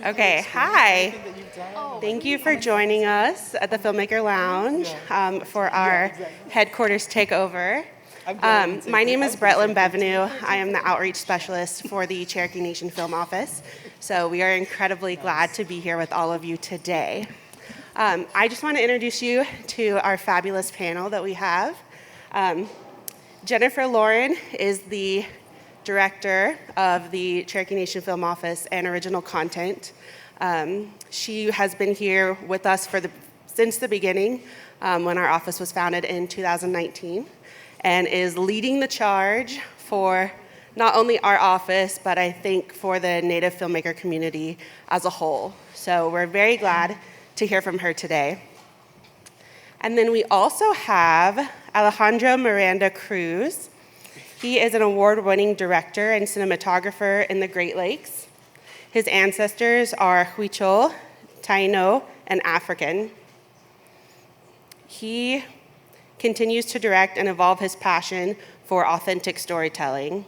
Okay, hi. Thank you for joining us at the Filmmaker Lounge for our headquarters takeover. My name is Bretlin Bevenu. I am the outreach specialist for the Cherokee Nation Film Office. So we are incredibly glad to be here with all of you today. I just want to introduce you to our fabulous panel that we have. Jennifer Lauren is the director of the Cherokee Nation Film Office and original content. She has been here with us since the beginning, when our office was founded in 2019, and is leading the charge for not only our office, but I think for the Native filmmaker community as a whole. So we're very glad to hear from her today. And then we also have Alejandro Miranda Cruz. He is an award-winning director and cinematographer in the Great Lakes. His ancestors are Huichol, Taino, and African. He continues to direct and evolve his passion for authentic storytelling.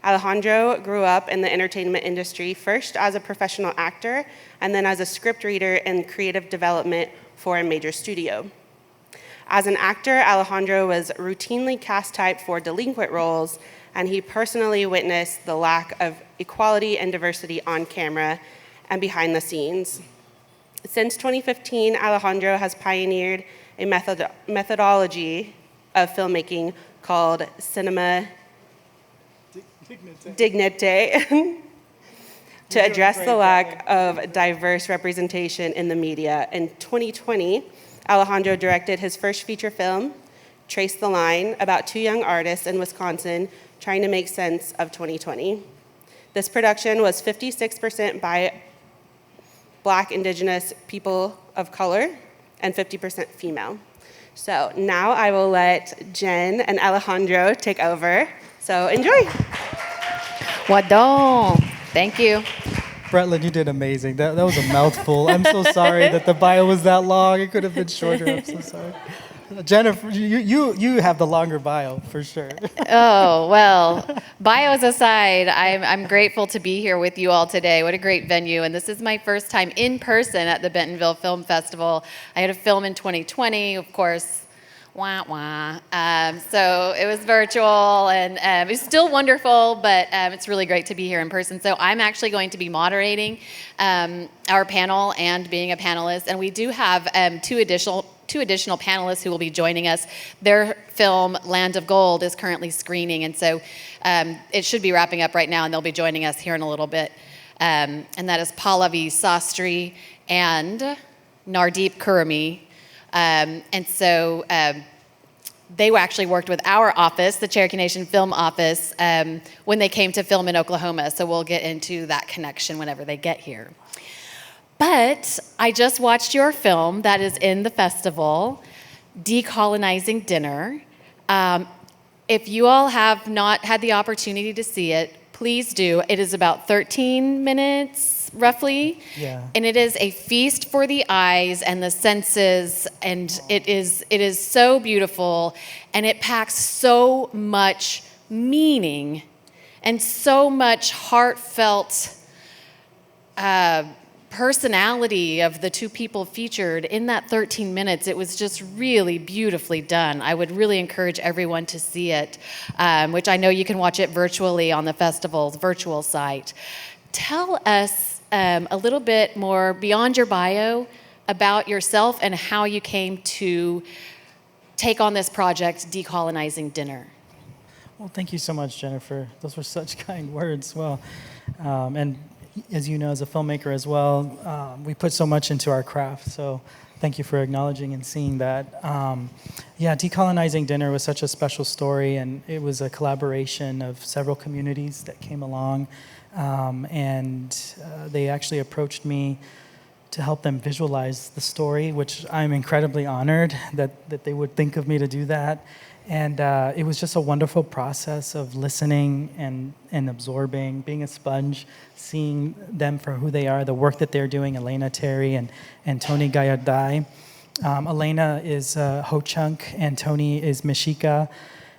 Alejandro grew up in the entertainment industry, first as a professional actor, and then as a script reader in creative development for a major studio. As an actor, Alejandro was routinely cast type for delinquent roles, and he personally witnessed the lack of equality and diversity on camera and behind the scenes. Since 2015, Alejandro has pioneered a methodology of filmmaking called Cinema Dignité to address the lack of diverse representation in the media. In 2020, Alejandro directed his first feature film, Trace the Line, about two young artists in Wisconsin trying to make sense of 2020. This production was 56% by Black, Indigenous people of color and 50% female. So now I will let Jen and Alejandro take over. So enjoy. Wadon. Thank you. Bretlin, you did amazing. That was a mouthful. I'm so sorry that the bio was that long. It could have been shorter. I'm so sorry. Jennifer, you have the longer bio for sure. Oh, well, bios aside, I'm grateful to be here with you all today. What a great venue. And this is my first time in person at the Bentonville Film Festival. I had a film in 2020, of course. Wah, wah. So it was virtual, and it was still wonderful, but it's really great to be here in person. So I'm actually going to be moderating our panel and being a panelist, and we do have two additional panelists who will be joining us. Their film, Land of Gold, is currently screening, and so it should be wrapping up right now, and they'll be joining us here in a little bit. And that is Pallavi, Sastry, and Nardeep, Kermie. And so they actually worked with our office, the Cherokee Nation Film Office, when they came to film in Oklahoma. So we'll get into that connection whenever they get here. But I just watched your film that is in the festival, Decolonizing Dinner. If you all have not had the opportunity to see it, please do. It is about 13 minutes, roughly. Yeah. And it is a feast for the eyes and the senses, and it is so beautiful, and it packs so much meaning and so much heartfelt personality of the two people featured in that 13 minutes. It was just really beautifully done. I would really encourage everyone to see it, which I know you can watch it virtually on the festival's virtual site. Tell us a little bit more beyond your bio about yourself and how you came to take on this project, Decolonizing Dinner. Well, thank you so much, Jennifer. Those were such kind words. Well, and as you know, as a filmmaker as well, we put so much into our craft. So thank you for acknowledging and seeing that. Yeah, Decolonizing Dinner was such a special story, and it was a collaboration of several communities that came along. And they actually approached me to help them visualize the story, which I'm incredibly honored that they would think of me to do that. And it was just a wonderful process of listening and absorbing, being a sponge, seeing them for who they are, the work that they're doing, Elena Terry and Tony Gallardai. Elena is Ho-Chunk and Tony is Mexica.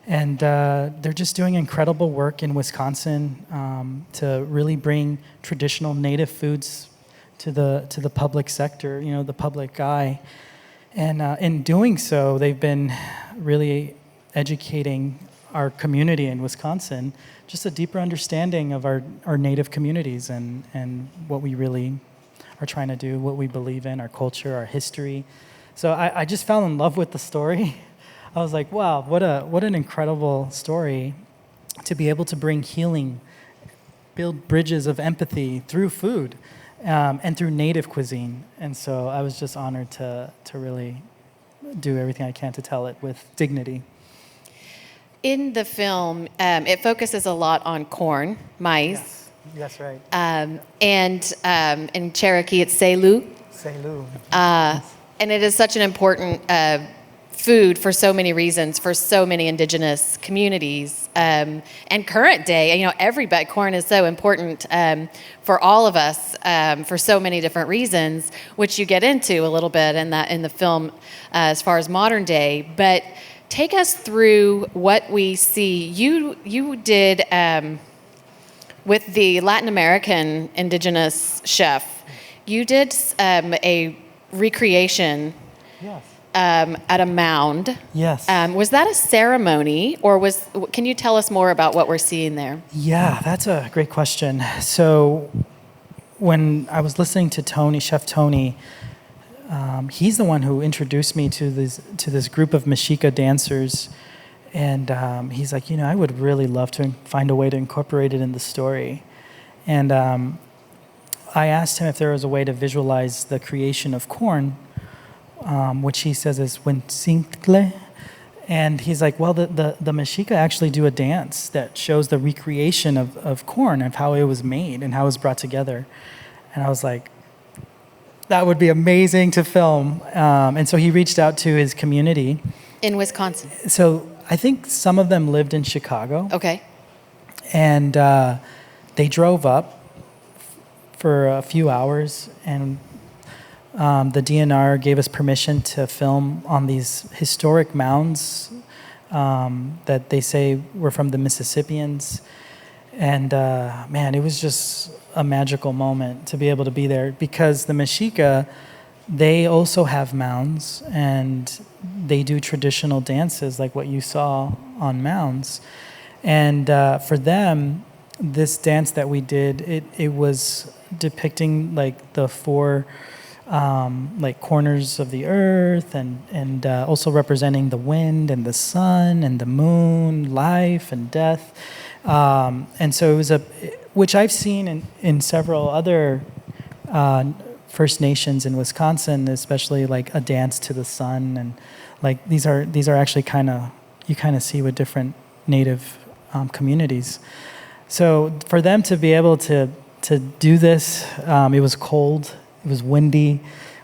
And they're just doing incredible work in Wisconsin to really bring traditional native foods to the public sector, the public eye. And in doing so, they've been really educating our community in Wisconsin, just a deeper understanding of our Native communities and what we really are trying to do, what we believe in, our culture, our history. So I just fell in love with the story. I was like, wow, what an incredible story to be able to bring healing, build bridges of empathy through food and through Native cuisine. And so I was just honored to really do everything I can to tell it with dignity. In the film, it focuses a lot on corn, maize. Yes, right. And in Cherokee, it's selu. Selu. And it is such an important food for so many reasons, for so many indigenous communities. And current day, everybody, corn is so important for all of us for so many different reasons, which you get into a little bit in the film as far as modern day. But take us through what we see. You did with the Latin American indigenous chef. You did a recreation. Yes. At a mound. Yes. Was that a ceremony, or can you tell us more about what we're seeing there? Yeah, that's a great question. So when I was listening to Tony, Chef Tony, he's the one who introduced me to this group of Mexica dancers. And he's like, I would really love to find a way to incorporate it in the story. And I asked him if there was a way to visualize the creation of corn, which he says is Huentzincle. And he's like, well, the Mexica actually do a dance that shows the recreation of corn, of how it was made and how it was brought together. And I was like, that would be amazing to film. And so he reached out to his community. In Wisconsin? So I think some of them lived in Chicago. Okay. And they drove up for a few hours, and the DNR gave us permission to film on these historic mounds that they say were from the Mississippians. And man, it was just a magical moment to be able to be there, because the Mexica, they also have mounds and they do traditional dances like what you saw on mounds. And for them, this dance that we did, it was depicting like the four like corners of the earth, and also representing the wind and the sun and the moon, life and death. And so it was which I've seen in several other First Nations in Wisconsin, especially like a dance to the sun, and like these are actually you kind of see with different Native communities. So for them to be able to do this, it was cold. It was windy.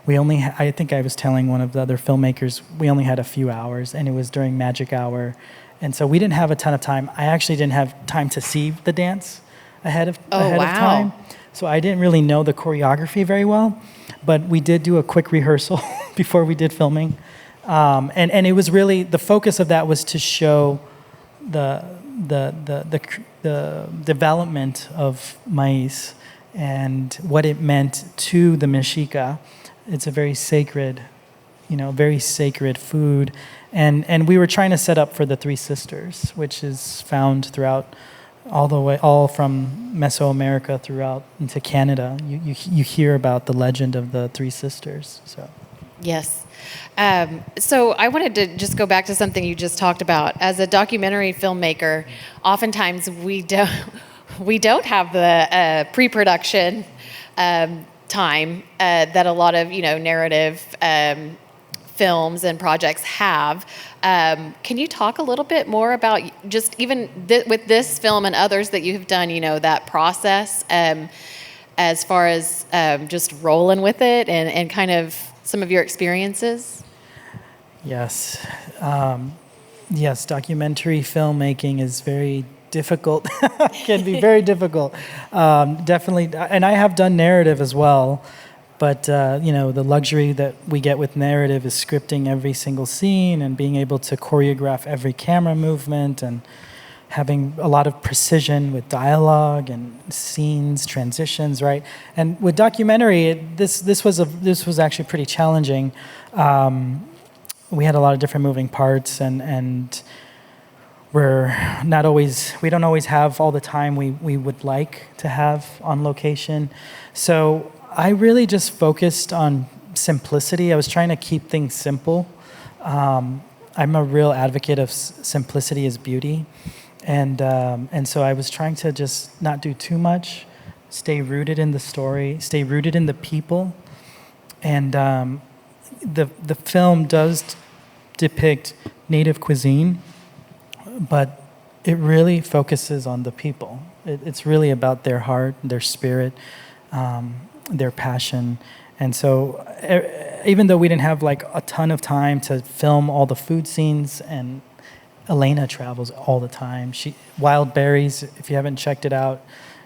I think I was telling one of the other filmmakers, we only had a few hours, and it was during magic hour. And so we didn't have a ton of time. I actually didn't have time to see the dance ahead of time. So I didn't really know the choreography very well, but we did do a quick rehearsal before we did filming. And it was really, the focus of that was to show the development of maize and what it meant to the Mexica. It's a very sacred, very sacred food. And we were trying to set up for the Three Sisters, which is found throughout all from Mesoamerica throughout into Canada. You hear about the legend of the Three Sisters. So. Yes. So I wanted to just go back to something you just talked about. As a documentary filmmaker, oftentimes we don't have the pre-production time that a lot of narrative films and projects have. Can you talk a little bit more about just even with this film and others that you have done, that process as far as just rolling with it and kind of some of your experiences? Yes. Yes, documentary filmmaking is very difficult. Can be very difficult. Definitely, and I have done narrative as well, but the luxury that we get with narrative is scripting every single scene and being able to choreograph every camera movement and having a lot of precision with dialogue and scenes, transitions, right? And with documentary, this was actually pretty challenging. We had a lot of different moving parts, and we don't always have all the time we would like to have on location. So I really just focused on simplicity. I was trying to keep things simple. I'm a real advocate of simplicity is beauty. And so I was trying to just not do too much, stay rooted in the story, stay rooted in the people. And the film does depict Native cuisine, but it really focuses on the people. It's really about their heart, their spirit, their passion. And so even though we didn't have like a ton of time to film all the food scenes, and Elena travels all the time. Wild Berries, if you haven't checked it out,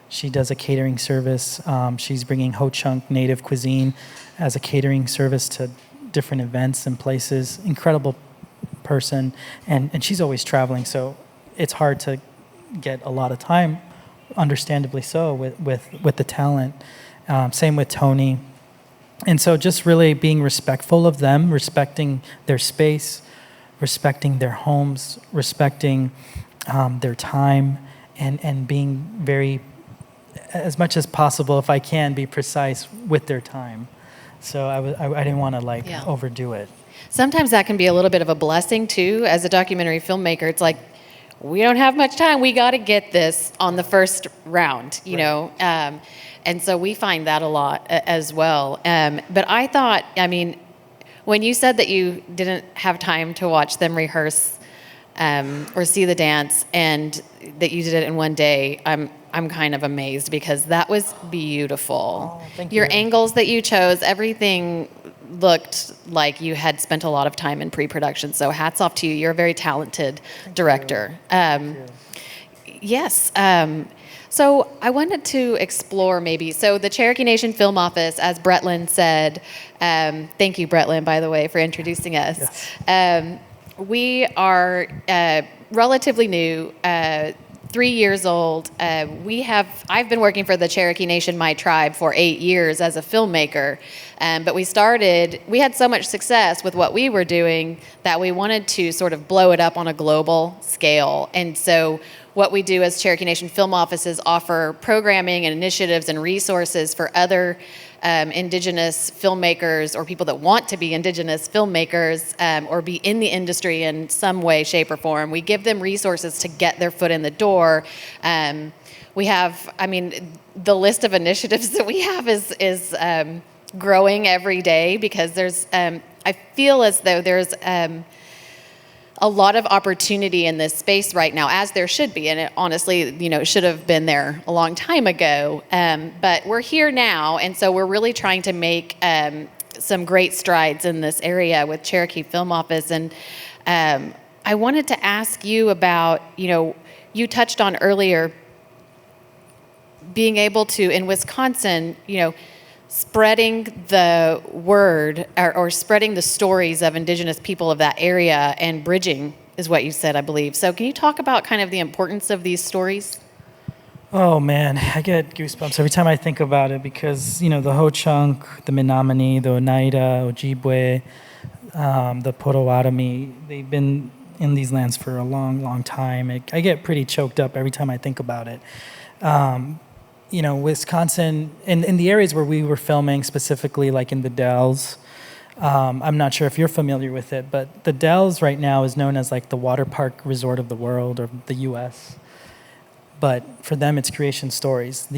she does a catering service. She's bringing Ho Chunk Native cuisine as a catering service to different events and places. Incredible person, and she's always traveling, so it's hard to get a lot of time, understandably so, with the talent. Same with Tony. And so just really being respectful of them, respecting their space, respecting their homes, respecting their time, and being very, as much as possible, if I can, be precise with their time. So I didn't want to overdo it. Sometimes that can be a little bit of a blessing too. As a documentary filmmaker, it's like, we don't have much time. We got to get this on the first round, you know. And so we find that a lot as well. But I thought, I mean, when you said that you didn't have time to watch them rehearse or see the dance, and that you did it in one day, I'm kind of amazed, because that was beautiful. Oh, thank Your you. angles that you chose, everything looked like you had spent a lot of time in pre-production. So hats off to you. You're a very talented director. Yes. So I wanted to explore maybe, so the Cherokee Nation Film Office, as Bretland said, thank you, Bretland, by the way, for introducing us. Yes. We are relatively new, 3 years old. I've been working for the Cherokee Nation, my tribe, for 8 years as a filmmaker. But we had so much success with what we were doing that we wanted to sort of blow it up on a global scale. And so what we do as Cherokee Nation Film Offices offer programming and initiatives and resources for other Indigenous filmmakers, or people that want to be Indigenous filmmakers, or be in the industry in some way, shape, or form. We give them resources to get their foot in the door. We have, the list of initiatives that we have is growing every day, because I feel as though there's a lot of opportunity in this space right now, as there should be, and it honestly, it should have been there a long time ago. But we're here now, and so we're really trying to make some great strides in this area with Cherokee Film Office. And I wanted to ask you about, you touched on earlier being able to, in Wisconsin, spreading the word, or spreading the stories of Indigenous people of that area, and bridging is what you said, I believe. So can you talk about kind of the importance of these stories? Oh man, I get goosebumps every time I think about it, because the Ho Chunk, the Menominee, the Oneida, Ojibwe, the Potawatomi, they've been in these lands for a long, long time. I get pretty choked up every time I think about it. Wisconsin, in the areas where we were filming, specifically like in the Dells, I'm not sure if you're familiar with it, but the Dells right now is known as like the water park resort of the world, or the US. But for them, it's creation stories.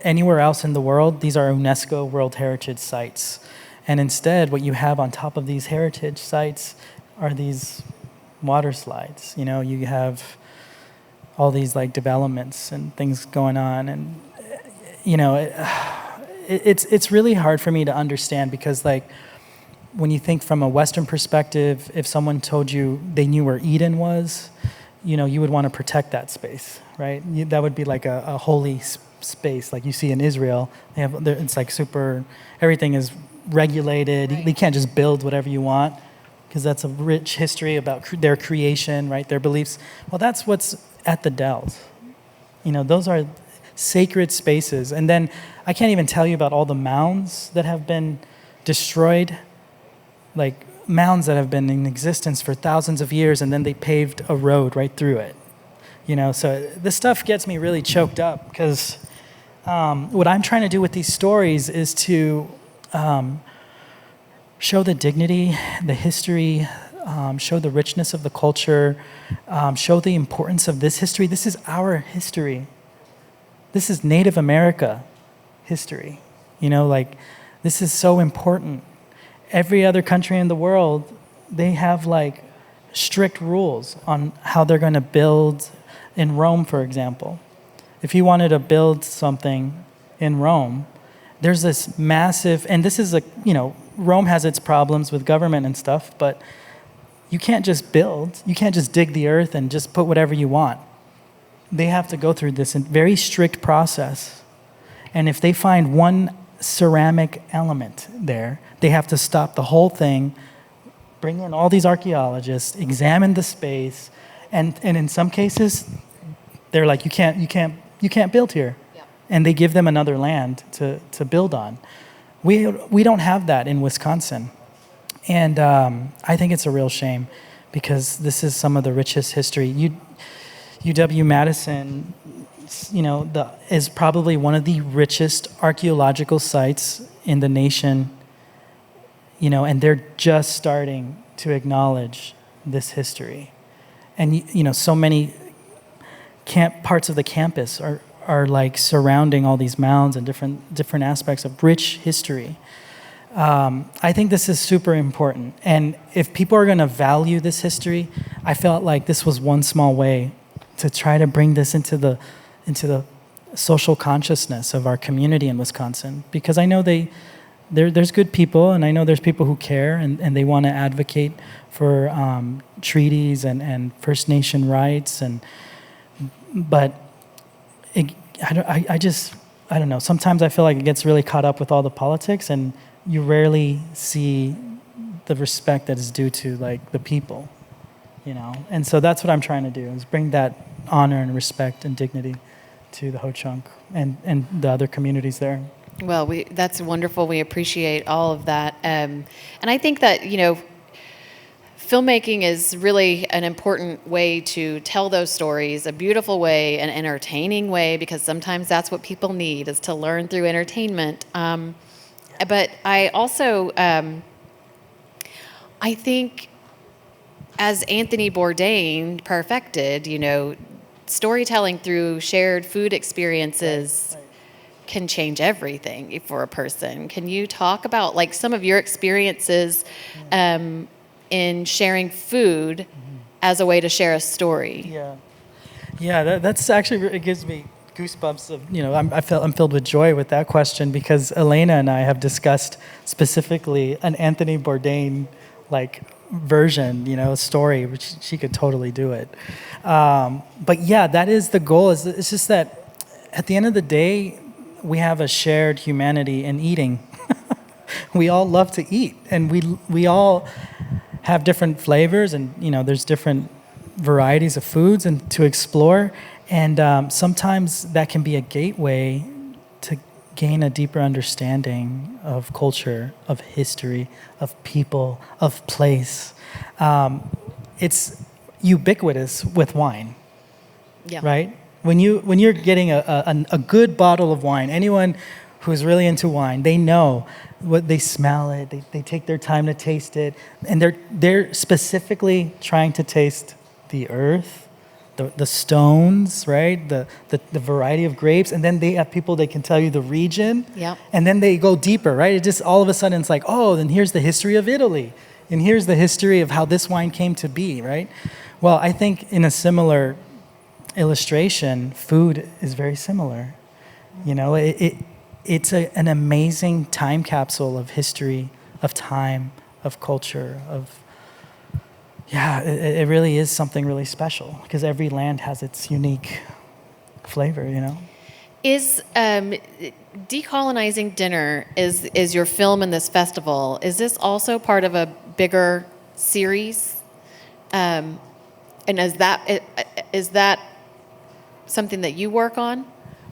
Anywhere else in the world, these are UNESCO World Heritage Sites. And instead, what you have on top of these heritage sites are these water slides. You have all these like developments and things going on, and it's really hard for me to understand, because like when you think from a Western perspective, if someone told you they knew where Eden was, you would want to protect that space, right? That would be like a holy space, like you see in Israel. It's like super, everything is regulated. Right. You can't just build whatever you want. because that's a rich history about their creation, right? Their beliefs. Well, that's what's at the Dells. Those are sacred spaces. And then I can't even tell you about all the mounds that have been destroyed, like mounds that have been in existence for thousands of years, and then they paved a road right through it. So this stuff gets me really choked up, because what I'm trying to do with these stories is to show the dignity, the history, show the richness of the culture, show the importance of this history. This is our history. This is Native America history. This is so important. Every other country in the world, they have strict rules on how they're going to build. In Rome, for example, if you wanted to build something in Rome, there's this massive, and this is Rome has its problems with government and stuff, but you can't just build, you can't just dig the earth and just put whatever you want. They have to go through this very strict process. And if they find one ceramic element there, they have to stop the whole thing, bring in all these archaeologists, examine the space, and in some cases, they're like, you can't build here. Yeah. And they give them another land to build on. We don't have that in Wisconsin. And I think it's a real shame, because this is some of the richest history. UW-Madison, is probably one of the richest archaeological sites in the nation, and they're just starting to acknowledge this history. And, so many parts of the campus are surrounding all these mounds and different aspects of rich history. I think this is super important. And if people are going to value this history, I felt like this was one small way to try to bring this into the social consciousness of our community in Wisconsin. Because I know there's good people, and I know there's people who care, and they want to advocate for treaties and First Nation rights, but I don't know. Sometimes I feel like it gets really caught up with all the politics, and you rarely see the respect that is due to the people, And so that's what I'm trying to do, is bring that honor and respect and dignity to the Ho-Chunk and the other communities there. Well, that's wonderful. We appreciate all of that. And I think that, filmmaking is really an important way to tell those stories, a beautiful way, an entertaining way, because sometimes that's what people need, is to learn through entertainment. But I also, I think, as Anthony Bourdain perfected, storytelling through shared food experiences can change everything for a person. Can you talk about some of your experiences in sharing food as a way to share a story? Yeah, that's actually, it gives me goosebumps of, I'm filled with joy with that question, because Elena and I have discussed specifically an Anthony Bourdain version, story, which she could totally do it. But yeah, that is the goal. It's just that at the end of the day, we have a shared humanity in eating. We all love to eat, and we all have different flavors, and there's different varieties of foods and to explore. And sometimes that can be a gateway to gain a deeper understanding of culture, of history, of people, of place. It's ubiquitous with wine, right? When you're getting a good bottle of wine, anyone who's really into wine, they know what they smell it, they take their time to taste it, and they're specifically trying to taste the earth, the stones, right? The variety of grapes, and then they have people that can tell you the region, and then they go deeper, right? It just all of a sudden it's then here's the history of Italy, and here's the history of how this wine came to be, right? Well, I think in a similar illustration, food is very similar. It's an amazing time capsule of history, of time, of culture, it really is something really special, because every land has its unique flavor, Is Decolonizing Dinner is your film in this festival? Is this also part of a bigger series. And is that something that you work on?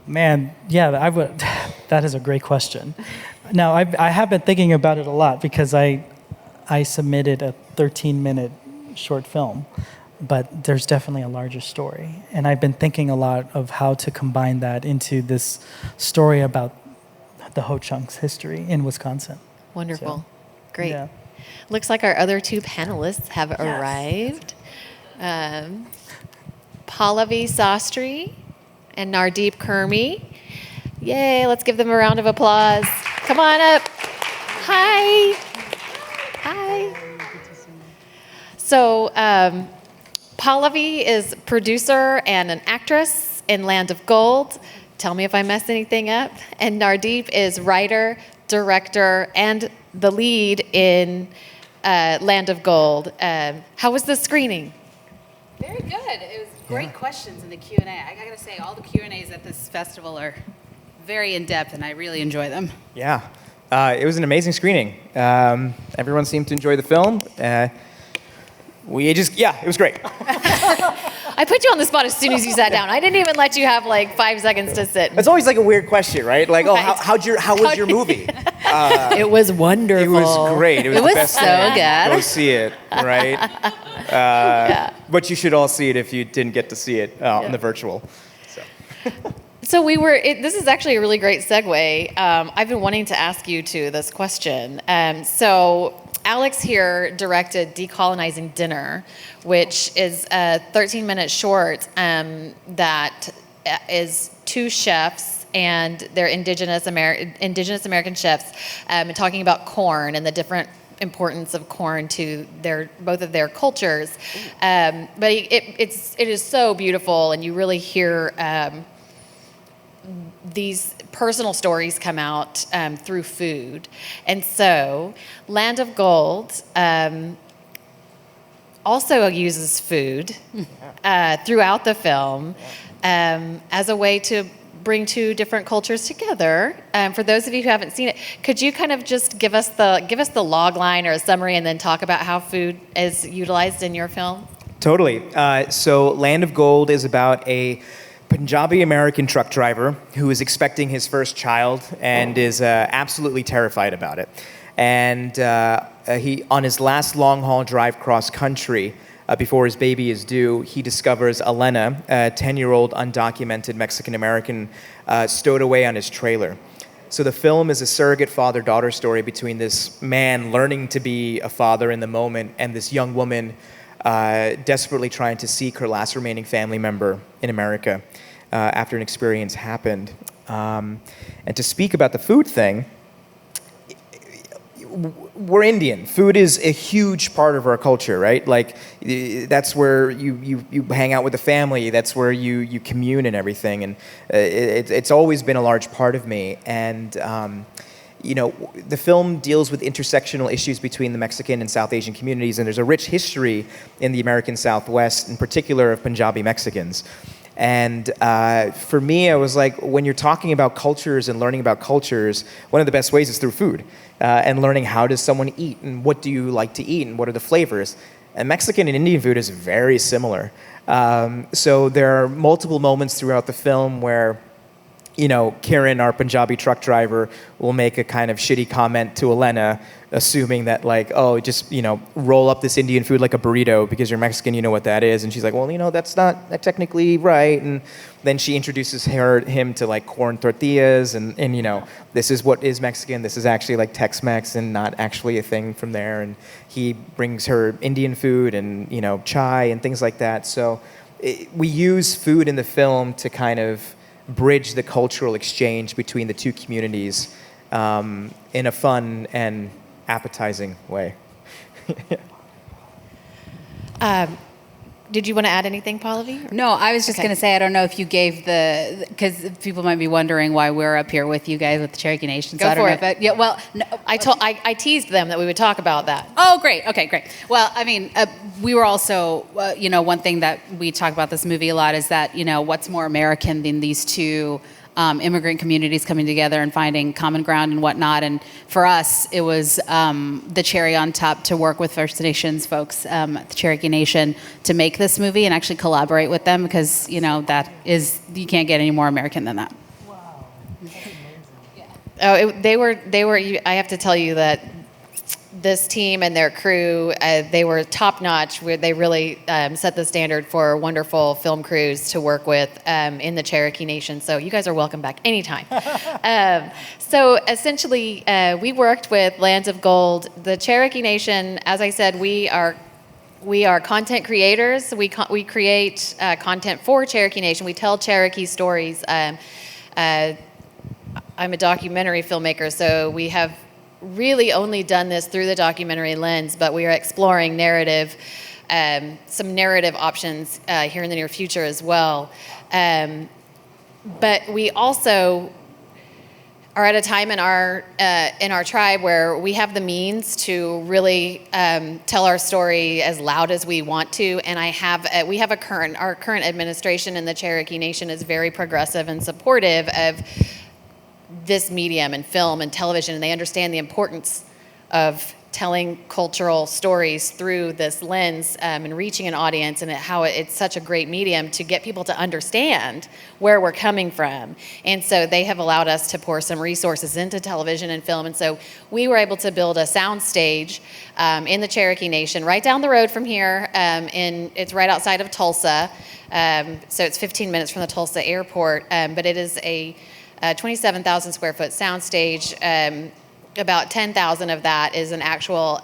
Man, yeah, I would. That is a great question. Now, I have been thinking about it a lot because I submitted a 13-minute short film, but there's definitely a larger story. And I've been thinking a lot of how to combine that into this story about the Ho-Chunk's history in Wisconsin. Wonderful. So, Great. yeah. Looks like our other two panelists have arrived. Pallavi Sastry and Nardeep Kermie. Yay, let's give them a round of applause. Come on up. Hi. Hi. So, Pallavi is producer and an actress in Land of Gold. Tell me if I mess anything up. And Nardeep is writer, director, and the lead in Land of Gold. How was the screening? Very good. It was great questions in the Q&A. I gotta say, all the Q&As at this festival are very in-depth, and I really enjoy them. Yeah, it was an amazing screening. Everyone seemed to enjoy the film. It was great. I put you on the spot as soon as you sat down. I didn't even let you have like 5 seconds to sit. It's always like a weird question, right? Like, Right. how was your movie? It was wonderful. It was great. It was, It the was best so thing. good. Go see it, right? But you should all see it if you didn't get to see it in the virtual. So this is actually a really great segue. I've been wanting to ask you this question. So Alex here directed Decolonizing Dinner, which is a 13-minute short that is 2 chefs and they're Indigenous American chefs talking about corn and the different importance of corn to both of their cultures. But it is so beautiful, and you really hear these personal stories come out through food. And so Land of Gold also uses food throughout the film as a way to bring 2 different cultures together. For those of you who haven't seen it, could you kind of just give us the log line or a summary and then talk about how food is utilized in your film? Totally. So Land of Gold is about a Punjabi American truck driver who is expecting his first child and is absolutely terrified about it. And he, on his last long haul drive cross country, before his baby is due, he discovers Elena, a 10-year-old undocumented Mexican American, stowed away on his trailer. So the film is a surrogate father-daughter story between this man learning to be a father in the moment and this young woman desperately trying to seek her last remaining family member in America after an experience happened. And to speak about the food thing, we're Indian. Food is a huge part of our culture, right? Like, that's where you hang out with the family. That's where you commune and everything. And it's always been a large part of me. And the film deals with intersectional issues between the Mexican and South Asian communities, and there's a rich history in the American Southwest, in particular of Punjabi Mexicans. And for me, I was like, when you're talking about cultures and learning about cultures, one of the best ways is through food and learning how does someone eat and what do you like to eat and what are the flavors. And Mexican and Indian food is very similar. So there are multiple moments throughout the film where Kiran, our Punjabi truck driver, will make a kind of shitty comment to Elena, assuming that just roll up this Indian food like a burrito because you're Mexican, you know what that is. And she's like, well, that's not technically right. And then she introduces him to like corn tortillas and this is what is Mexican. This is actually like Tex-Mex and not actually a thing from there. And he brings her Indian food and chai and things like that. So we use food in the film to kind of bridge the cultural exchange between the 2 communities in a fun and appetizing way. Did you want to add anything, Pallavi? No, I was just Okay. going to say, I don't know if you gave because people might be wondering why we're up here with you guys with the Cherokee Nation. So Go I don't for know it. if well, no, I teased them that we would talk about that. Oh, great. Okay, great. Well, I mean, we were also, one thing that we talk about this movie a lot is that, what's more American than these 2 immigrant communities coming together and finding common ground and whatnot. And for us, it was the cherry on top to work with First Nations folks, the Cherokee Nation, to make this movie and actually collaborate with them because, that is, you can't get any more American than that. Oh, they were. I have to tell you that this team and their crew, they were top notch. They really set the standard for wonderful film crews to work with in the Cherokee Nation. So you guys are welcome back anytime. So essentially, we worked with Lands of Gold. The Cherokee Nation, as I said, we are content creators. We create content for Cherokee Nation. We tell Cherokee stories. I'm a documentary filmmaker, so we have really only done this through the documentary lens, but we are exploring narrative, some narrative options here in the near future as well. But we also are at a time in our tribe where we have the means to really tell our story as loud as we want to, and our current administration in the Cherokee Nation is very progressive and supportive of this medium and film and television, and they understand the importance of telling cultural stories through this lens and reaching an audience, and how it's such a great medium to get people to understand where we're coming from. And so they have allowed us to pour some resources into television and film, and so we were able to build a sound stage in the Cherokee Nation right down the road from here. It's right outside of Tulsa, so it's 15 minutes from the Tulsa airport, but it is a 27,000 square foot soundstage. About 10,000 of that is an actual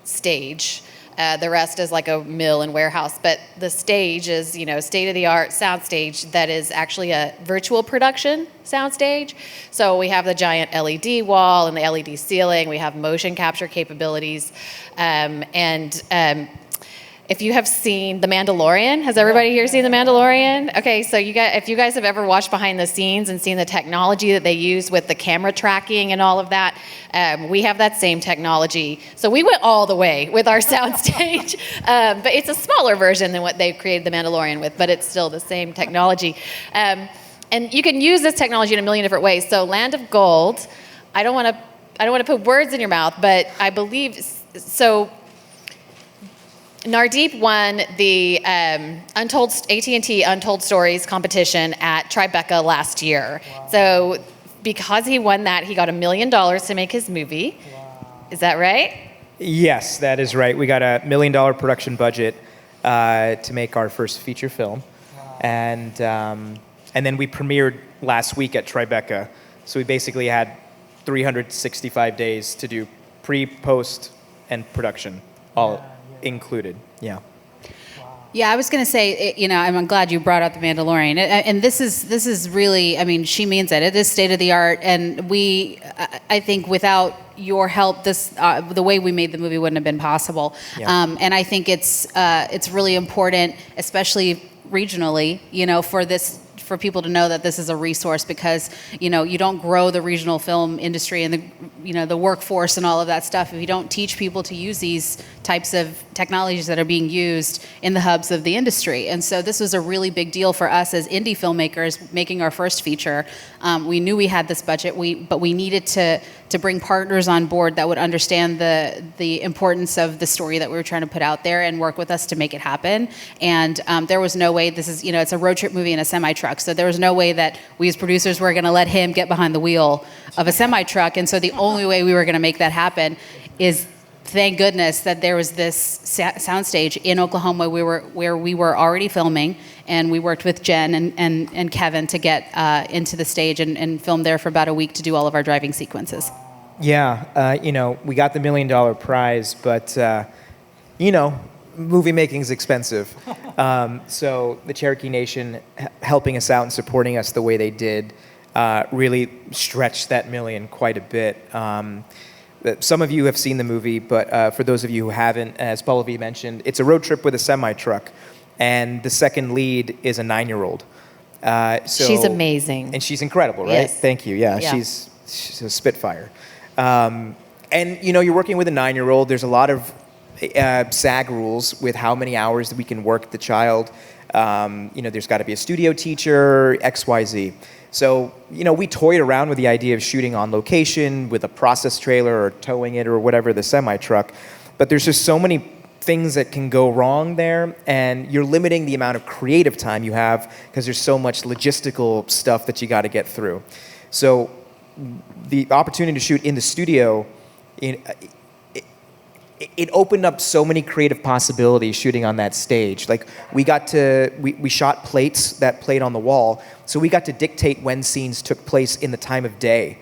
stage. The rest is like a mill and warehouse. But the stage is, state-of-the-art soundstage that is actually a virtual production soundstage. So we have the giant LED wall and the LED ceiling. We have motion capture capabilities, if you have seen The Mandalorian, has everybody here seen The Mandalorian? Okay, so if you guys have ever watched behind the scenes and seen the technology that they use with the camera tracking and all of that, we have that same technology. So we went all the way with our soundstage, but it's a smaller version than what they've created The Mandalorian with, but it's still the same technology. And you can use this technology in a million different ways. So Land of Gold, I don't want to put words in your mouth, but I believe so. Nardeep won the AT&T Untold Stories competition at Tribeca last year. Wow. So because he won that, he got $1 million to make his movie. Wow. Is that right? Yes, that is right. We got a $1 million production budget to make our first feature film. Wow. And then we premiered last week at Tribeca. So we basically had 365 days to do pre, post, and production all included. Yeah. Yeah, I was going to say, I'm glad you brought up The Mandalorian, and this is really, she means it. It is state of the art, and I think without your help, the way we made the movie wouldn't have been possible. Yeah. And I think it's really important, especially regionally, for people to know that this is a resource, because you don't grow the regional film industry and the workforce and all of that stuff if you don't teach people to use these types of technologies that are being used in the hubs of the industry. And so this was a really big deal for us as indie filmmakers making our first feature. We knew we had this budget, but we needed to bring partners on board that would understand the importance of the story that we were trying to put out there and work with us to make it happen. And there was no way, it's a road trip movie in a semi-truck, so there was no way that we as producers were going to let him get behind the wheel of a semi-truck. And so the only way we were going to make that happen is, thank goodness, that there was this soundstage in Oklahoma where we were already filming, and we worked with Jen and Kevin to get into the stage and film there for about a week to do all of our driving sequences. Yeah, we got the $1 million prize, but movie making is expensive. So the Cherokee Nation helping us out and supporting us the way they did really stretched that $1 million quite a bit. Some of you have seen the movie, but for those of you who haven't, as Pallavi mentioned, it's a road trip with a semi-truck, and the second lead is a 9-year-old. She's amazing. And she's incredible, right? Yes. Thank you. Yeah. She's a spitfire. And, you're working with a 9-year-old. There's a lot of SAG rules with how many hours that we can work the child. There's got to be a studio teacher, XYZ. So, we toyed around with the idea of shooting on location with a process trailer or towing it or whatever, the semi-truck. But there's just so many things that can go wrong there, and you're limiting the amount of creative time you have because there's so much logistical stuff that you got to get through. So the opportunity to shoot in the studio, it opened up so many creative possibilities shooting on that stage. Like we shot plates that played on the wall, so we got to dictate when scenes took place in the time of day,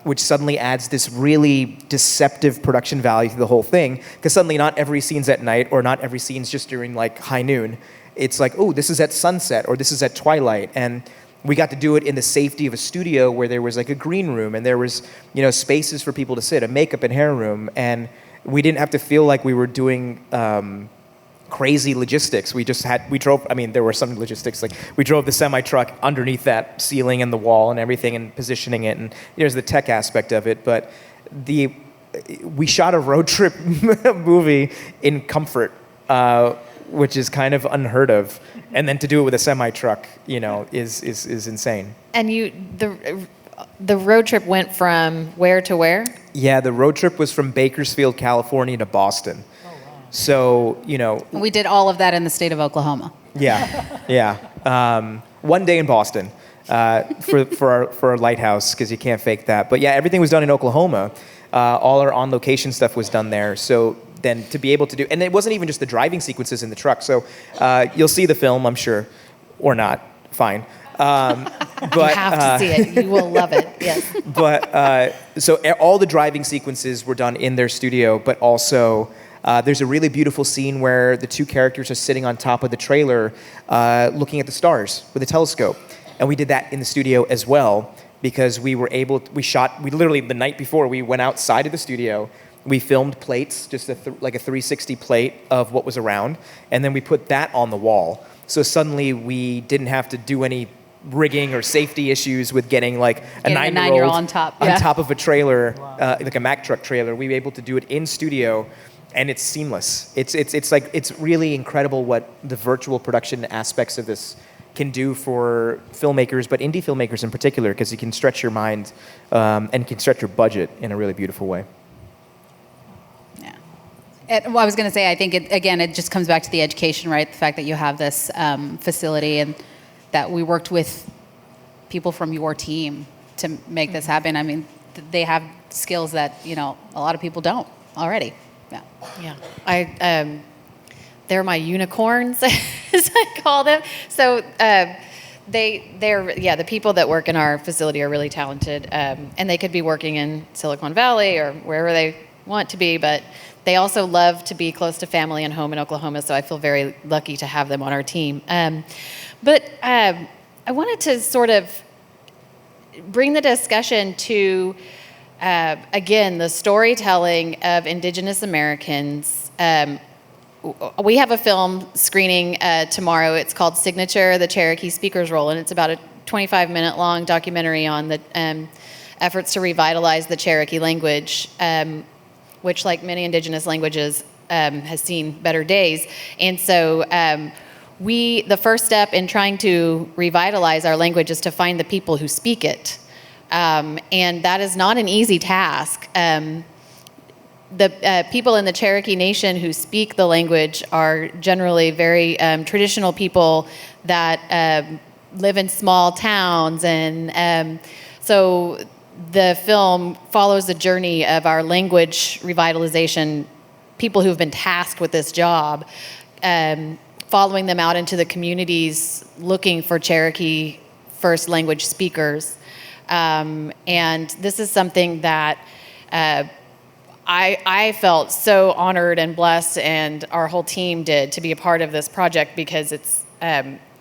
which suddenly adds this really deceptive production value to the whole thing, because suddenly not every scene's at night or not every scene's just during like high noon. It's like, oh, this is at sunset or this is at twilight, and we got to do it in the safety of a studio where there was like a green room and there was, spaces for people to sit, a makeup and hair room, and we didn't have to feel like we were doing crazy logistics. There were some logistics, like we drove the semi-truck underneath that ceiling and the wall and everything and positioning it, and there's the tech aspect of it, but we shot a road trip movie in comfort, which is kind of unheard of, and then to do it with a semi-truck, is insane. And the road trip went from where to where? Yeah, the road trip was from Bakersfield, California to Boston. Oh, wow. So, We did all of that in the state of Oklahoma. Yeah. One day in Boston for our lighthouse, because you can't fake that. But yeah, everything was done in Oklahoma. All our on-location stuff was done there. So then to be able to do, and it wasn't even just the driving sequences in the truck. So you'll see the film, I'm sure, or not, fine. But, you have to see it. You will love it. Yes. But so all the driving sequences were done in their studio, but also there's a really beautiful scene where the two characters are sitting on top of the trailer looking at the stars with a telescope. And we did that in the studio as well, because we literally the night before we went outside of the studio, we filmed plates, just like a 360 plate of what was around, and then we put that on the wall. So suddenly we didn't have to do any rigging or safety issues with getting like a 9-year-old on top of a trailer, like a Mack truck trailer. We were able to do it in studio, and it's seamless. It's really incredible what the virtual production aspects of this can do for filmmakers, but indie filmmakers in particular, because you can stretch your mind and can stretch your budget in a really beautiful way. Well, I was going to say, I think, it just comes back to the education, right? The fact that you have this facility and that we worked with people from your team to make this happen. I mean, they have skills that, a lot of people don't already. Yeah. They're my unicorns, as I call them. So the people that work in our facility are really talented, and they could be working in Silicon Valley or wherever they want to be, but they also love to be close to family and home in Oklahoma, so I feel very lucky to have them on our team. But I wanted to sort of bring the discussion to, again, the storytelling of Indigenous Americans. We have a film screening tomorrow. It's called Signature, the Cherokee Speaker's Role, and it's about a 25-minute long documentary on the efforts to revitalize the Cherokee language, which, like many Indigenous languages, has seen better days. And so the first step in trying to revitalize our language is to find the people who speak it. And that is not an easy task. The people in the Cherokee Nation who speak the language are generally very traditional people that live in small towns. And so the film follows the journey of our language revitalization, people who've been tasked with this job, following them out into the communities looking for Cherokee first language speakers. And this is something that I felt so honored and blessed, and our whole team did, to be a part of this project, because it's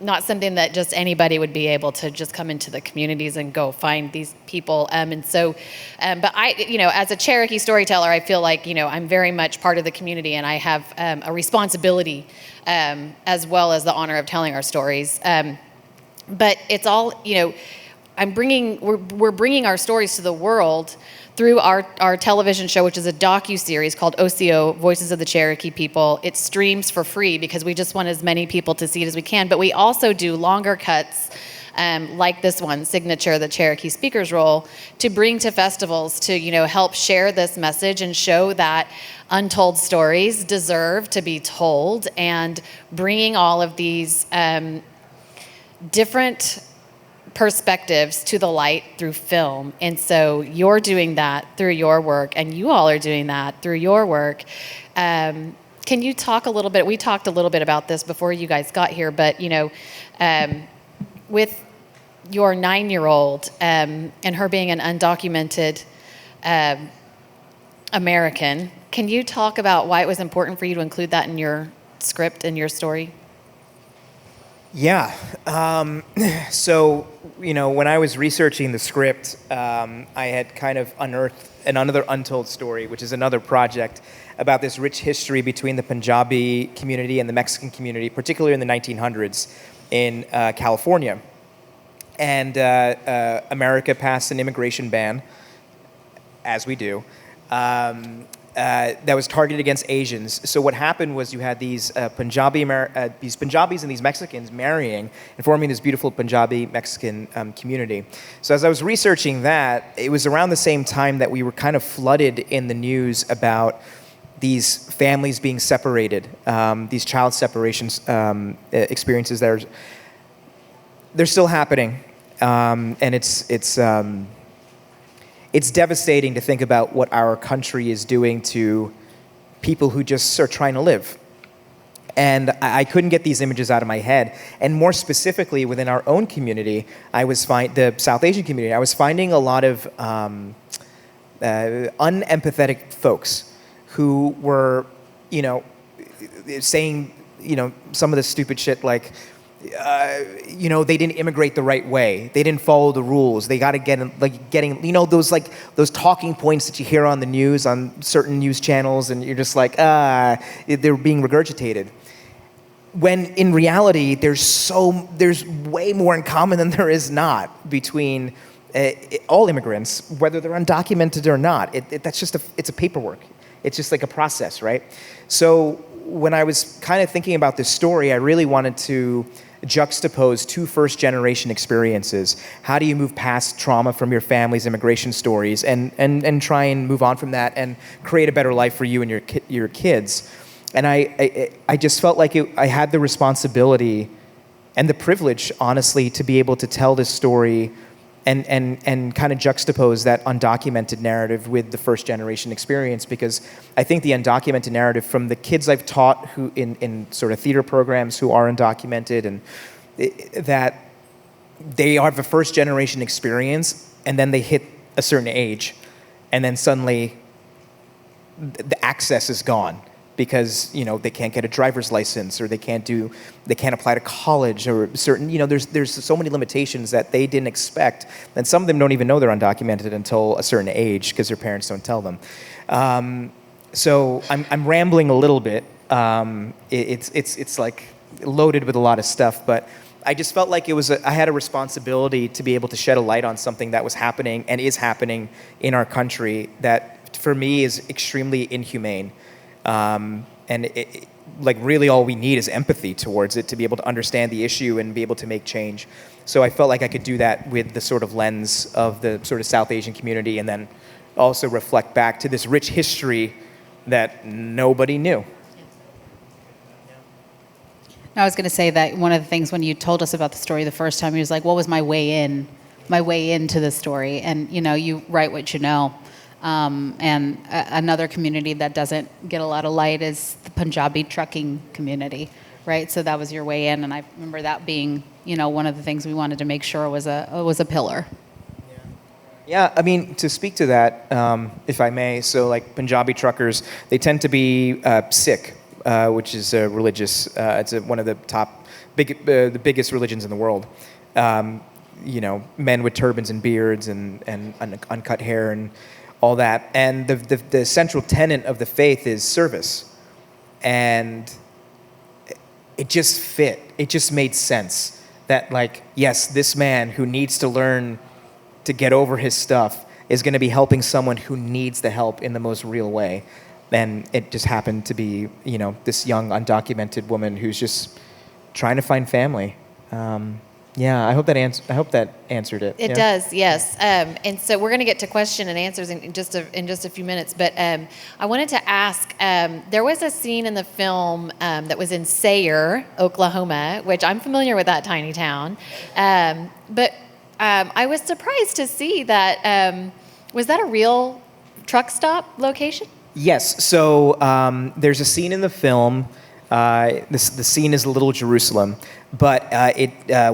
not something that just anybody would be able to just come into the communities and go find these people. And so, but I, as a Cherokee storyteller, I feel like, I'm very much part of the community, and I have a responsibility as well as the honor of telling our stories. But it's all, we're bringing our stories to the world through our television show, which is a docu-series called OCO, Voices of the Cherokee People. It streams for free because we just want as many people to see it as we can. But we also do longer cuts like this one, Signature, the Cherokee Speaker's Role, to bring to festivals to, help share this message and show that untold stories deserve to be told, and bringing all of these different perspectives to the light through film. And so you're doing that through your work, and you all are doing that through your work. Can you talk a little bit, we talked a little bit about this before you guys got here, but with your 9-year-old and her being an undocumented American, can you talk about why it was important for you to include that in your script and your story? Yeah. So, when I was researching the script, I had kind of unearthed another untold story, which is another project about this rich history between the Punjabi community and the Mexican community, particularly in the 1900s in California. And America passed an immigration ban, as we do, that was targeted against Asians. So what happened was you had these these Punjabis and these Mexicans marrying and forming this beautiful Punjabi Mexican community. So as I was researching that, it was around the same time that we were kind of flooded in the news about these families being separated, these child separations experiences that they're still happening, and it's devastating to think about what our country is doing to people who just are trying to live. And I couldn't get these images out of my head. And more specifically, within our own community, the South Asian community, I was finding a lot of unempathetic folks who were, saying, some of the stupid shit like, they didn't immigrate the right way. They didn't follow the rules. They got to getting those talking points that you hear on the news, on certain news channels, and you're just like, they're being regurgitated. When in reality, there's way more in common than there is not between all immigrants, whether they're undocumented or not. It's a paperwork. It's just like a process, right? So when I was kind of thinking about this story, I really wanted to juxtapose two first-generation experiences. How do you move past trauma from your family's immigration stories and try and move on from that and create a better life for you and your kids? And I just felt like I had the responsibility and the privilege, honestly, to be able to tell this story and kind of juxtapose that undocumented narrative with the first generation experience, because I think the undocumented narrative from the kids I've taught who in sort of theater programs who are undocumented, and that they are the first generation experience, and then they hit a certain age, and then suddenly the access is gone because they can't get a driver's license, or they can't apply to college, or certain there's so many limitations that they didn't expect, and some of them don't even know they're undocumented until a certain age because their parents don't tell them. So I'm rambling a little bit. It's like loaded with a lot of stuff, but I just felt like I had a responsibility to be able to shed a light on something that was happening and is happening in our country that for me is extremely inhumane. And really all we need is empathy towards it to be able to understand the issue and be able to make change. So I felt like I could do that with the sort of lens of the sort of South Asian community, and then also reflect back to this rich history that nobody knew. I was going to say that one of the things when you told us about the story the first time, he was like, what was my way into the story? And, you write what you know. And another community that doesn't get a lot of light is the Punjabi trucking community, right? So that was your way in, and I remember that being, one of the things we wanted to make sure was a pillar. Yeah, I mean, to speak to that, if I may, so like Punjabi truckers, they tend to be Sikh, which is a religious, it's one of the the biggest religions in the world. Men with turbans and beards and uncut hair and all that. And the central tenet of the faith is service. And it just fit. It just made sense that, yes, this man who needs to learn to get over his stuff is going to be helping someone who needs the help in the most real way. And it just happened to be, this young undocumented woman who's just trying to find family. Yeah, I hope that answered it. It Yeah. does, yes. And so we're going to get to question and answers in just a few minutes. But I wanted to ask, there was a scene in the film that was in Sayre, Oklahoma, which I'm familiar with that tiny town. But I was surprised to see that, was that a real truck stop location? Yes. So there's a scene in the film. The scene is Little Jerusalem, but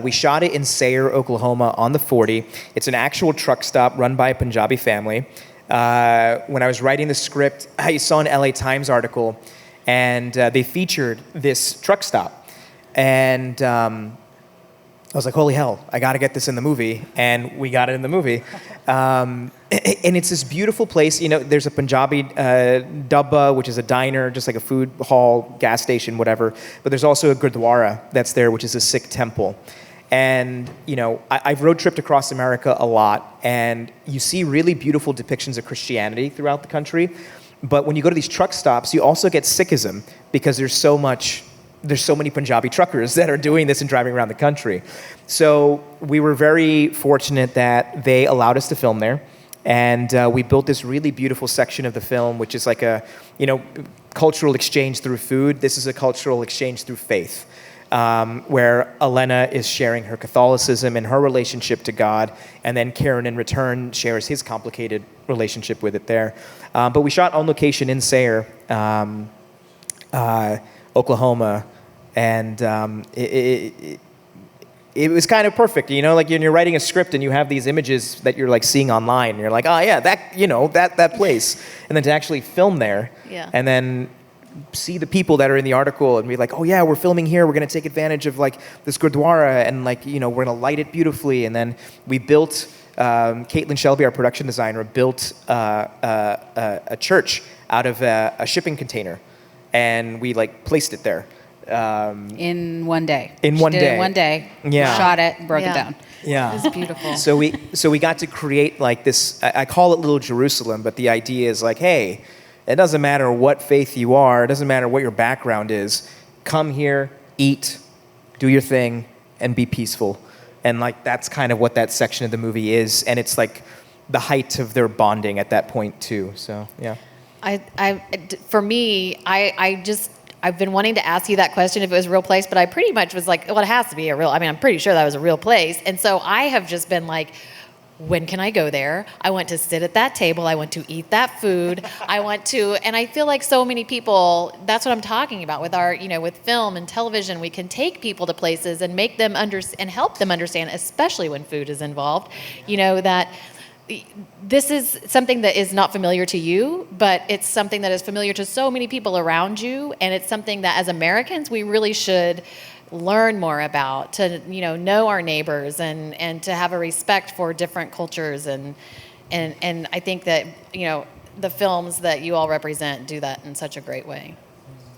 we shot it in Sayre, Oklahoma, on the 40. It's an actual truck stop run by a Punjabi family. When I was writing the script, I saw an LA Times article, and they featured this truck stop, and I was like, holy hell, I got to get this in the movie. And we got it in the movie. And it's this beautiful place. You know, there's a Punjabi dabba, which is a diner, just like a food hall, gas station, whatever. But there's also a gurdwara that's there, which is a Sikh temple. And, you know, I've road tripped across America a lot. And you see really beautiful depictions of Christianity throughout the country. But when you go to these truck stops, you also get Sikhism because there's so many Punjabi truckers that are doing this and driving around the country. So we were very fortunate that they allowed us to film there. And we built this really beautiful section of the film, which is like a, you know, cultural exchange through food. This is a cultural exchange through faith, where Elena is sharing her Catholicism and her relationship to God. And then Karen, in return, shares his complicated relationship with it there. But we shot on location in Sayre, Oklahoma. And it was kind of perfect, you know, like when you're writing a script and you have these images that you're like seeing online, and you're like, oh yeah, that, you know, that place. And then to actually film there, Yeah. and then see the people that are in the article and be like, oh yeah, we're filming here, we're gonna take advantage of like this gurdwara, and like, you know, we're gonna light it beautifully. And then we built, Caitlin Shelby, our production designer, built a church out of a shipping container, and we like placed it there. In one day. In She one did day. It in one day. Yeah. Shot it, broke Yeah. it down. Yeah. It's beautiful. So we got to create like this, I call it Little Jerusalem, but the idea is like, hey, it doesn't matter what faith you are, it doesn't matter what your background is, come here, eat, do your thing, and be peaceful. And like that's kind of what that section of the movie is, and it's like the height of their bonding at that point too. So yeah. For me, I've been wanting to ask you that question if it was a real place, but I pretty much was like, well, it has to be I'm pretty sure that was a real place. And so I have just been like, when can I go there? I want to sit at that table. I want to eat that food. And I feel like so many people, that's what I'm talking about with our, you know, with film and television, we can take people to places and make them and help them understand, especially when food is involved, you know, that this is something that is not familiar to you, but it's something that is familiar to so many people around you, and it's something that as Americans we really should learn more about, to, you know our neighbors and to have a respect for different cultures, and I think that, you know, the films that you all represent do that in such a great way.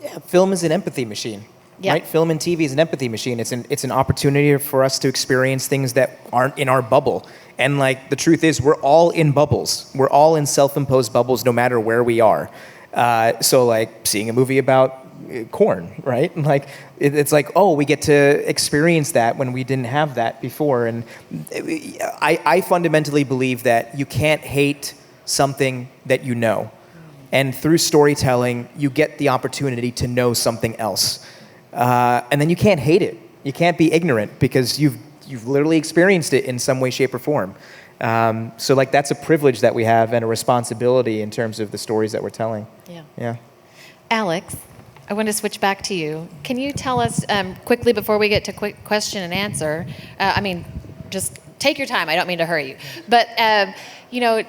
Yeah, film is an empathy machine. Yeah. Right? Film and TV is an empathy machine. It's an opportunity for us to experience things that aren't in our bubble. And like the truth is, we're all in bubbles. We're all in self-imposed bubbles, no matter where we are. So like seeing a movie about corn, right? Like it's like, oh, we get to experience that when we didn't have that before. And I fundamentally believe that you can't hate something that you know. And through storytelling, you get the opportunity to know something else. And then you can't hate it. You can't be ignorant because you've literally experienced it in some way, shape, or form. So like that's a privilege that we have and a responsibility in terms of the stories that we're telling. Yeah. Yeah. Alex, I want to switch back to you. Can you tell us quickly before we get to quick question and answer? Just take your time. I don't mean to hurry you, but you know,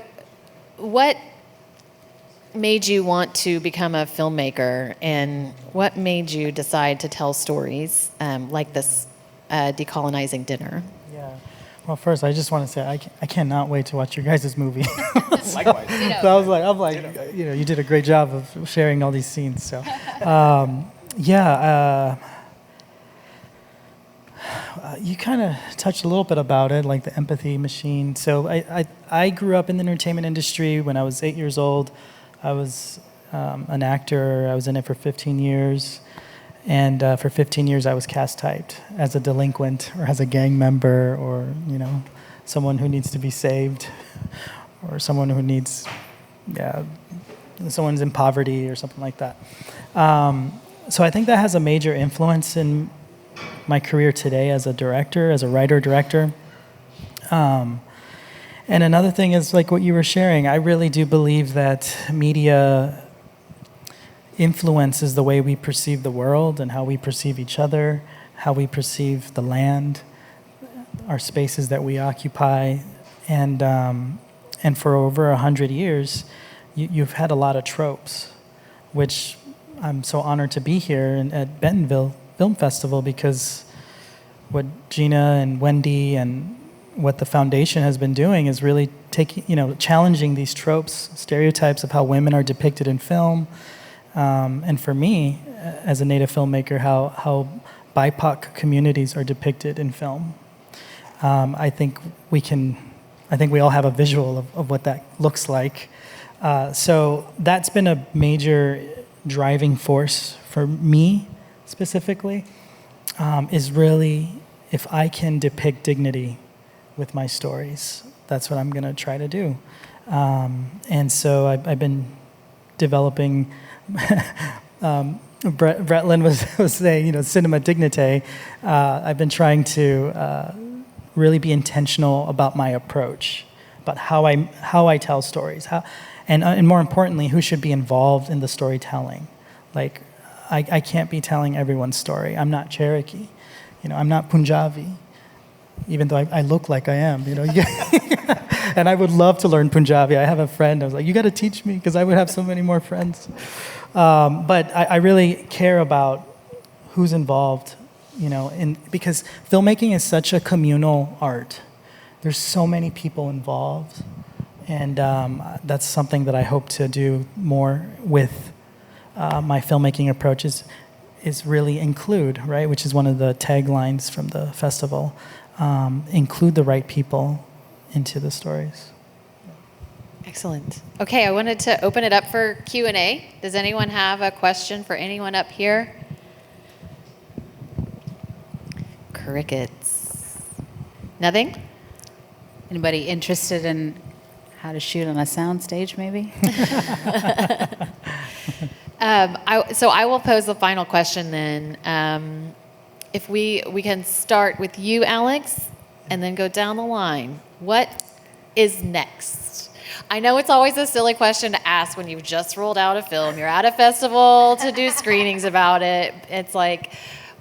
what made you want to become a filmmaker, and what made you decide to tell stories like this Decolonizing Dinner? Yeah. Well, first, I just want to say I cannot wait to watch your guys' movie. Likewise. So I'm like, you know, you did a great job of sharing all these scenes. So, you kind of touched a little bit about it, like the empathy machine. So I grew up in the entertainment industry. When I was 8 years old, I was an actor. I was in it for 15 years. And for 15 years, I was cast typed as a delinquent or as a gang member or, someone who needs to be saved or someone who needs, someone's in poverty or something like that. So I think that has a major influence in my career today as a director, as a writer-director. And another thing is like what you were sharing. I really do believe that media influences the way we perceive the world and how we perceive each other, how we perceive the land, our spaces that we occupy. And for over 100 years, you've had a lot of tropes, which I'm so honored to be here at Bentonville Film Festival, because what Gina and Wendy and what the foundation has been doing is really challenging these tropes, stereotypes of how women are depicted in film. And for me, as a Native filmmaker, how BIPOC communities are depicted in film. I think we all have a visual of what that looks like. So that's been a major driving force for me specifically, is really, if I can depict dignity with my stories, that's what I'm going to try to do. And so I've been developing, Bretlin was saying, cinema dignité. I've been trying to really be intentional about my approach, about how I tell stories, and more importantly, who should be involved in the storytelling. Like, I can't be telling everyone's story. I'm not Cherokee, I'm not Punjabi, even though I look like I am, And I would love to learn Punjabi. I have a friend. I was like, you got to teach me, because I would have so many more friends. But I really care about who's involved, because filmmaking is such a communal art. There's so many people involved, and that's something that I hope to do more with my filmmaking approaches. Is really include, right? Which is one of the taglines from the festival. Include the right people into the stories. Excellent. Okay, I wanted to open it up for Q&A. Does anyone have a question for anyone up here? Crickets. Nothing? Anybody interested in how to shoot on a sound stage, maybe? So I will pose the final question then. If we can start with you, Alex, and then go down the line. What is next? I know it's always a silly question to ask when you've just rolled out a film. You're at a festival to do screenings about it. It's like,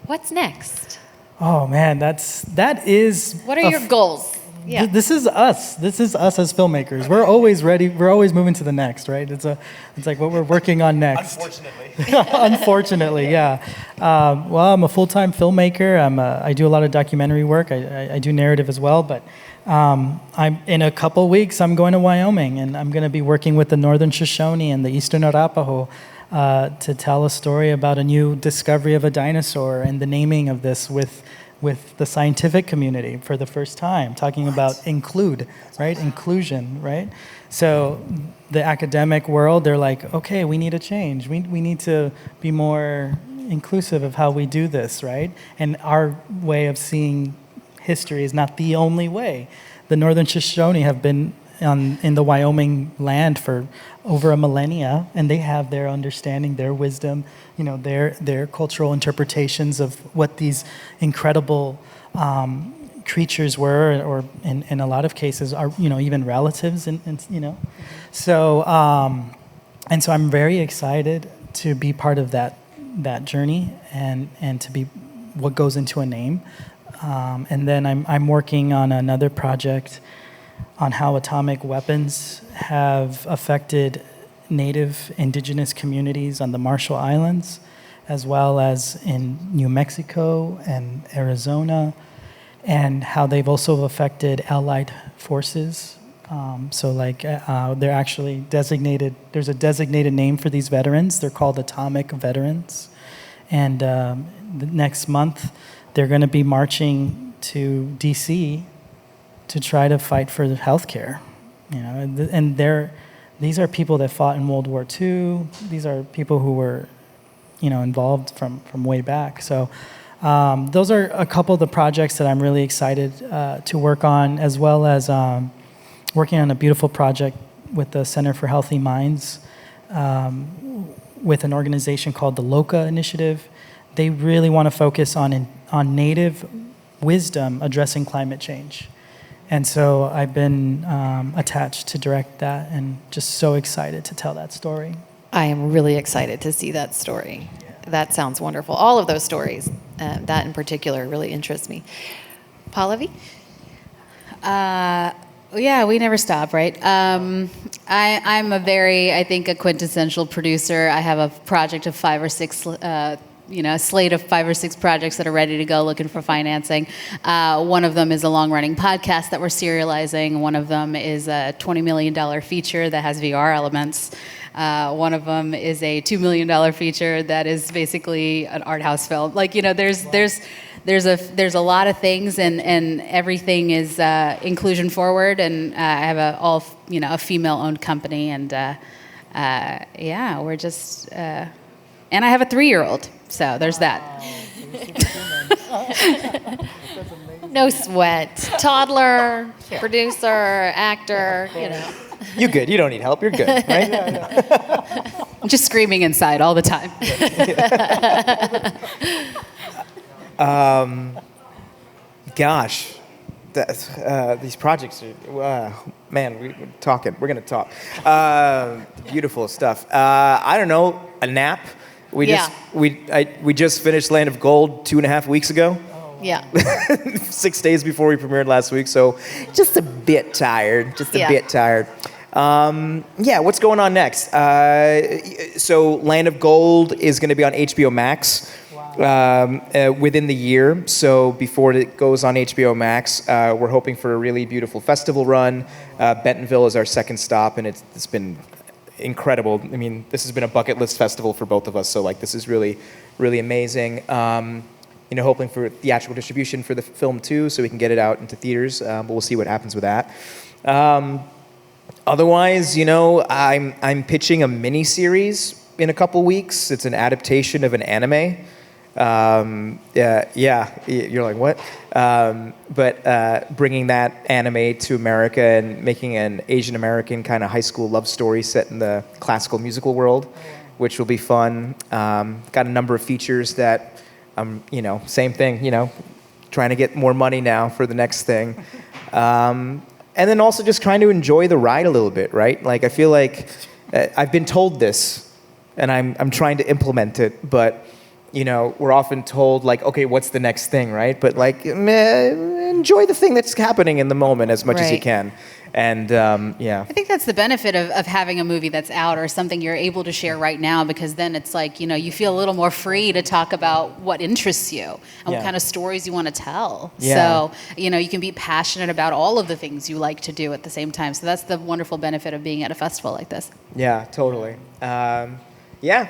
what's next? Oh man, that is. What are your goals? Yeah. This is us. This is us as filmmakers. We're always ready. We're always moving to the next, right? It's like what we're working on next. Unfortunately, yeah. Well, I'm a full-time filmmaker. I do a lot of documentary work. I do narrative as well. But I'm in a couple weeks. I'm going to Wyoming, and I'm going to be working with the Northern Shoshone and the Eastern Arapaho to tell a story about a new discovery of a dinosaur and the naming of this with the scientific community for the first time, talking about inclusion, right? So the academic world, they're like, okay, we need a change. We need to be more inclusive of how we do this, right? And our way of seeing history is not the only way. The Northern Shoshone have been in the Wyoming land for over a millennia, and they have their understanding, their wisdom, their cultural interpretations of what these incredible creatures were, or in a lot of cases are, even relatives, and. So so I'm very excited to be part of that journey and to be what goes into a name, and then I'm working on another project on how atomic weapons have affected Native Indigenous communities on the Marshall Islands, as well as in New Mexico and Arizona, and how they've also affected allied forces. They're actually designated, there's a designated name for these veterans. They're called atomic veterans. And the next month, they're going to be marching to DC to try to fight for health care, and these are people that fought in World War II. These are people who were involved from way back. So those are a couple of the projects that I'm really excited to work on, as well as working on a beautiful project with the Center for Healthy Minds, with an organization called the LOCA Initiative. They really want to focus on native wisdom addressing climate change. And so I've been attached to direct that, and just so excited to tell that story. I am really excited to see that story. That sounds wonderful. All of those stories, that in particular, really interests me. Pallavi? Yeah, we never stop, right? I'm a very, I think, a quintessential producer. I have a project of 5 or 6, a slate of 5 or 6 projects that are ready to go, looking for financing. One of them is a long-running podcast that we're serializing. One of them is a $20 million feature that has VR elements. One of them is a $2 million feature that is basically an art house film. There's a lot of things, and everything is inclusion forward. And I have a female-owned company, and we're just. And I have a 3-year-old, so there's that. No sweat. Toddler, producer, actor, You good? You don't need help. You're good, right? I'm just screaming inside all the time. Gosh, these projects are, man, we're talking. We're going to talk. Beautiful stuff. I don't know, a nap. We just finished Land of Gold 2.5 weeks ago. Yeah. 6 days before we premiered last week, so just a bit tired. What's going on next? So Land of Gold is going to be on HBO Max within the year. So before it goes on HBO Max, we're hoping for a really beautiful festival run. Bentonville is our second stop, and it's been incredible. I mean, this has been a bucket list festival for both of us, so this is really, really amazing. Hoping for theatrical distribution for the film too, so we can get it out into theaters. But we'll see what happens with that. Otherwise, I'm pitching a mini series in a couple weeks. It's an adaptation of an anime. You're like, what? But bringing that anime to America and making an Asian American kind of high school love story set in the classical musical world, which will be fun. Got a number of features that same thing, trying to get more money now for the next thing. And then also just trying to enjoy the ride a little bit, right? I feel like I've been told this, and I'm trying to implement it, but we're often told okay, what's the next thing, right? But enjoy the thing that's happening in the moment as much as you can. And I think that's the benefit of having a movie that's out or something you're able to share right now, because then it's you feel a little more free to talk about what interests you and what kind of stories you want to tell. So, you can be passionate about all of the things you like to do at the same time. So that's the wonderful benefit of being at a festival like this. Yeah, totally.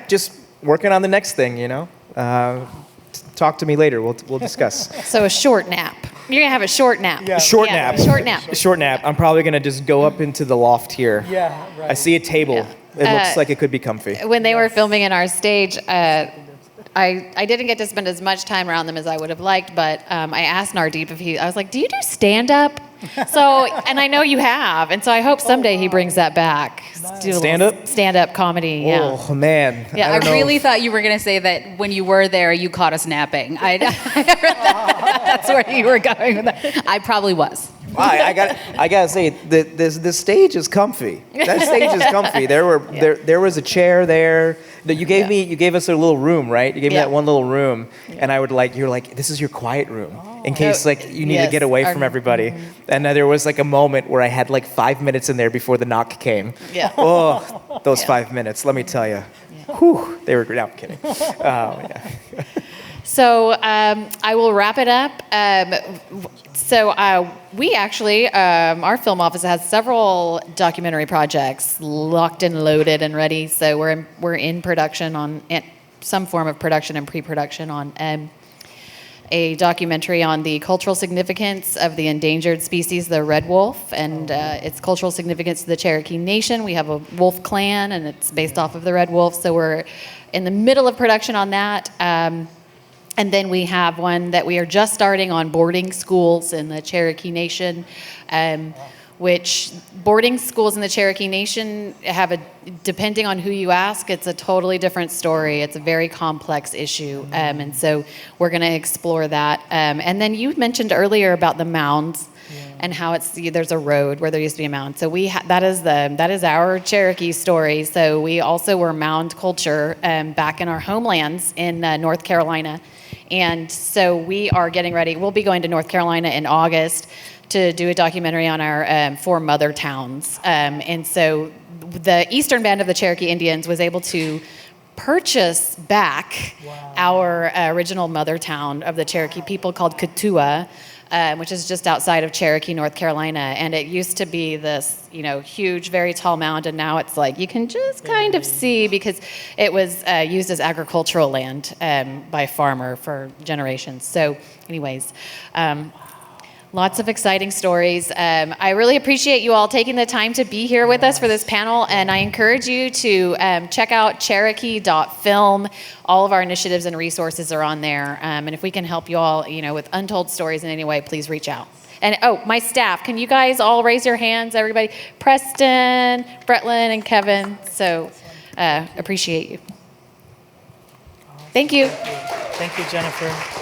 Just working on the next thing, Talk to me later. We'll discuss. So a short nap. You're going to have a short nap. Yeah. Short nap. Short nap. I'm probably going to just go up into the loft here. Yeah, right. I see a table. Yeah. It looks like it could be comfy. When they were filming in our stage, I didn't get to spend as much time around them as I would have liked, but I asked Nardeep I was like, do you do stand-up? And I know you have, and so I hope someday he brings that back. Do Stand-up? Stand-up comedy, yeah. Oh, man. Yeah, I really thought you were going to say that when you were there, you caught us napping. That's where you were going with that. I probably was. I gotta say, the stage is comfy. That stage is comfy. There was a chair there. You gave us a little room, right? You gave me that one little room, and you're like, this is your quiet room in case you need to get away from everybody. And there was a moment where I had 5 minutes in there before the knock came. Yeah. Oh, those 5 minutes. Let me tell you. Whew, they were great. No, I'm kidding. So I will wrap it up. We actually, our film office has several documentary projects locked and loaded and ready. So we're in production on some form of production and pre-production on a documentary on the cultural significance of the endangered species, the red wolf, and its cultural significance to the Cherokee Nation. We have a wolf clan, and it's based off of the red wolf, so we're in the middle of production on that. And then we have one that we are just starting on boarding schools in the Cherokee Nation, which boarding schools in the Cherokee Nation have depending on who you ask, it's a totally different story. It's a very complex issue. And so we're going to explore that. And then you mentioned earlier about the mounds and how there's a road where there used to be a mound. So that is our Cherokee story. So we also were mound culture back in our homelands in North Carolina. And so we are getting ready. We'll be going to North Carolina in August to do a documentary on our 4 mother towns. And so the Eastern Band of the Cherokee Indians was able to purchase back our original mother town of the Cherokee people called Katua, which is just outside of Cherokee, North Carolina. And it used to be this, huge, very tall mound, and now it's like you can just kind of see because it was used as agricultural land by a farmer for generations. So anyways, lots of exciting stories. I really appreciate you all taking the time to be here with us for this panel, and I encourage you to check out Cherokee.film. All of our initiatives and resources are on there, and if we can help you all, with untold stories in any way, please reach out. And my staff, can you guys all raise your hands, everybody? Preston, Bretlin, and Kevin. So appreciate you. Thank you. Thank you, Jennifer.